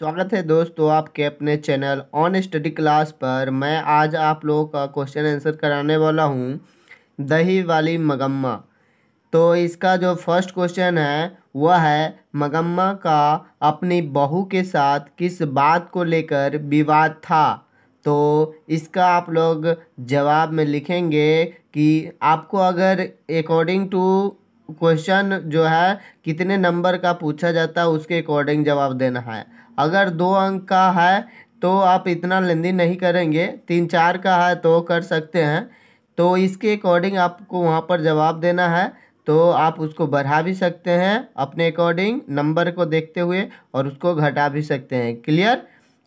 स्वागत है दोस्तों आपके अपने चैनल ऑन स्टडी क्लास पर। मैं आज आप लोगों का क्वेश्चन आंसर कराने वाला हूँ दही वाली मगम्मा। तो इसका जो फर्स्ट क्वेश्चन है वह है, मगम्मा का अपनी बहू के साथ किस बात को लेकर विवाद था। तो इसका आप लोग जवाब में लिखेंगे कि आपको अगर अकॉर्डिंग टू क्वेश्चन जो है कितने नंबर का पूछा जाता है उसके अकॉर्डिंग जवाब देना है। अगर 2 अंक का है तो आप इतना लेंदी नहीं करेंगे, 3-4 का है तो कर सकते हैं। तो इसके अकॉर्डिंग आपको वहाँ पर जवाब देना है, तो आप उसको बढ़ा भी सकते हैं अपने अकॉर्डिंग नंबर को देखते हुए और उसको घटा भी सकते हैं। क्लियर?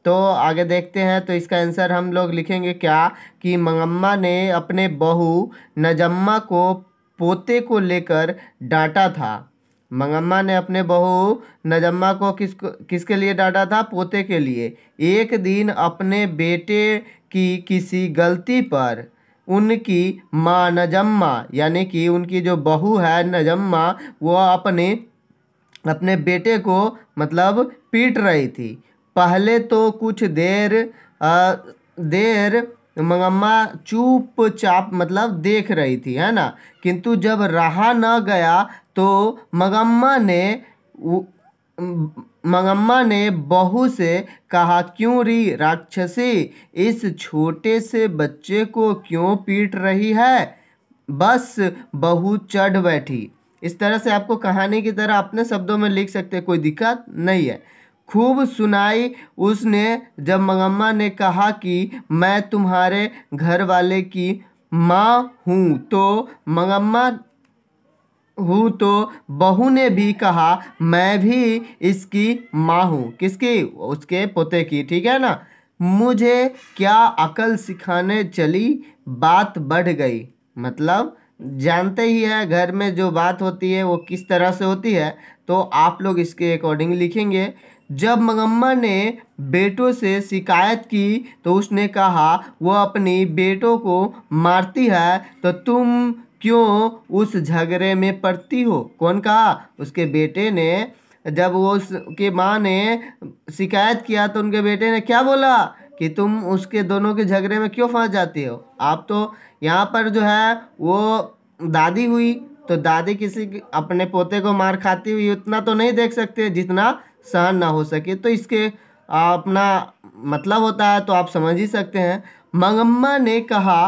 तो आगे देखते हैं। तो इसका आंसर हम लोग लिखेंगे क्या कि मंगम्मा ने अपने बहू नजम्मा को पोते को लेकर डांटा था। मंगम्मा ने अपने बहू नजम्मा को किसके लिए डांटा था? पोते के लिए। एक दिन अपने बेटे की किसी गलती पर उनकी माँ नजम्मा यानी कि उनकी जो बहू है नजम्मा, वो अपने बेटे को मतलब पीट रही थी। पहले तो कुछ देर मंगम्मा चुपचाप मतलब देख रही थी, है ना। किंतु जब रहा न गया तो मंगम्मा ने बहू से कहा, क्यों री राक्षसी, इस छोटे से बच्चे को क्यों पीट रही है? बस बहू चढ़ बैठी। इस तरह से आपको कहानी की तरह अपने शब्दों में लिख सकते हैं, कोई दिक्कत नहीं है। खूब सुनाई उसने जब मंगम्मा ने कहा कि मैं तुम्हारे घर वाले की माँ हूँ, तो बहू ने भी कहा मैं भी इसकी माँ हूँ। किसकी? उसके पोते की। ठीक है ना। मुझे क्या अकल सिखाने चली, बात बढ़ गई। मतलब जानते ही है घर में जो बात होती है वो किस तरह से होती है, तो आप लोग इसके अकॉर्डिंग लिखेंगे। जब मंगम्मा ने बेटों से शिकायत की तो उसने कहा वो अपनी बेटों को मारती है, तो तुम क्यों उस झगड़े में पड़ती हो? कौन कहा? उसके बेटे ने। जब वो उसके माँ ने शिकायत किया तो उनके बेटे ने क्या बोला कि तुम उसके दोनों के झगड़े में क्यों फंस जाती हो। आप तो यहाँ पर जो है वो दादी हुई, तो दादी किसी अपने पोते को मार खाती हुई उतना तो नहीं देख सकते जितना सहन ना हो सके। तो इसके अपना मतलब होता है, तो आप समझ ही सकते हैं। मंगम्मा ने कहा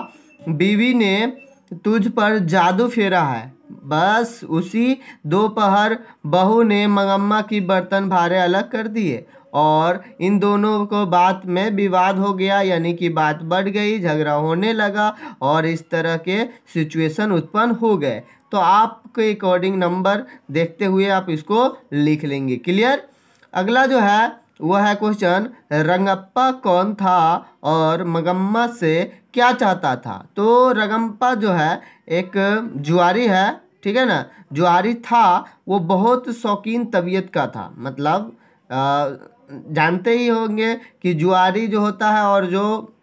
बीवी ने तुझ पर जादू फेरा है। बस उसी दोपहर बहू ने मंगम्मा की बर्तन भारे अलग कर दिए और इन दोनों को बात में विवाद हो गया, यानी कि बात बढ़ गई, झगड़ा होने लगा और इस तरह के सिचुएशन उत्पन्न हो गए। तो आपके अकॉर्डिंग नंबर देखते हुए आप इसको लिख लेंगे। क्लियर? अगला जो है वह है क्वेश्चन, रंगप्पा कौन था और मंगम्मा से क्या चाहता था। तो रंगप्पा जो है एक जुआरी है, ठीक है ना। जुआरी था, वो बहुत शौकीन तबीयत का था। मतलब जानते ही होंगे कि जुआरी जो होता है और जो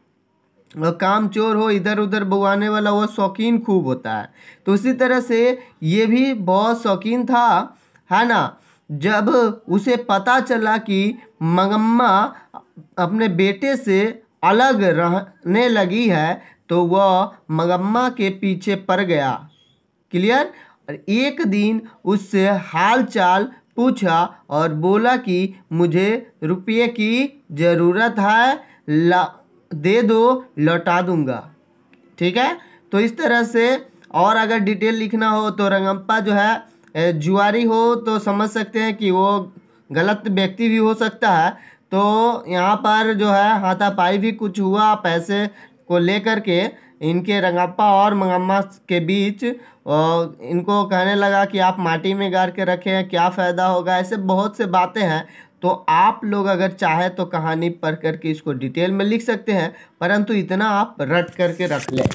काम चोर हो, इधर उधर बुआने वाला, वो शौकीन खूब होता है। तो उसी तरह से ये भी बहुत शौकीन था, है ना। जब उसे पता चला कि मंगम्मा अपने बेटे से अलग रहने लगी है तो वह मंगम्मा के पीछे पड़ गया। क्लियर? और एक दिन उससे हाल चाल पूछा और बोला कि मुझे रुपये की ज़रूरत है, दे दो, लौटा दूंगा। ठीक है। तो इस तरह से और अगर डिटेल लिखना हो तो रंगप्पा जो है जुआरी हो तो समझ सकते हैं कि वो गलत व्यक्ति भी हो सकता है। तो यहाँ पर जो है हाथापाई भी कुछ हुआ पैसे को लेकर के इनके रंगप्पा और मंगम्मा के बीच। इनको कहने लगा कि आप माटी में गाड़ के रखें, क्या फ़ायदा होगा। ऐसे बहुत से बातें हैं। तो आप लोग अगर चाहे तो कहानी पढ़ करके इसको डिटेल में लिख सकते हैं, परंतु इतना आप रट करके रख लें।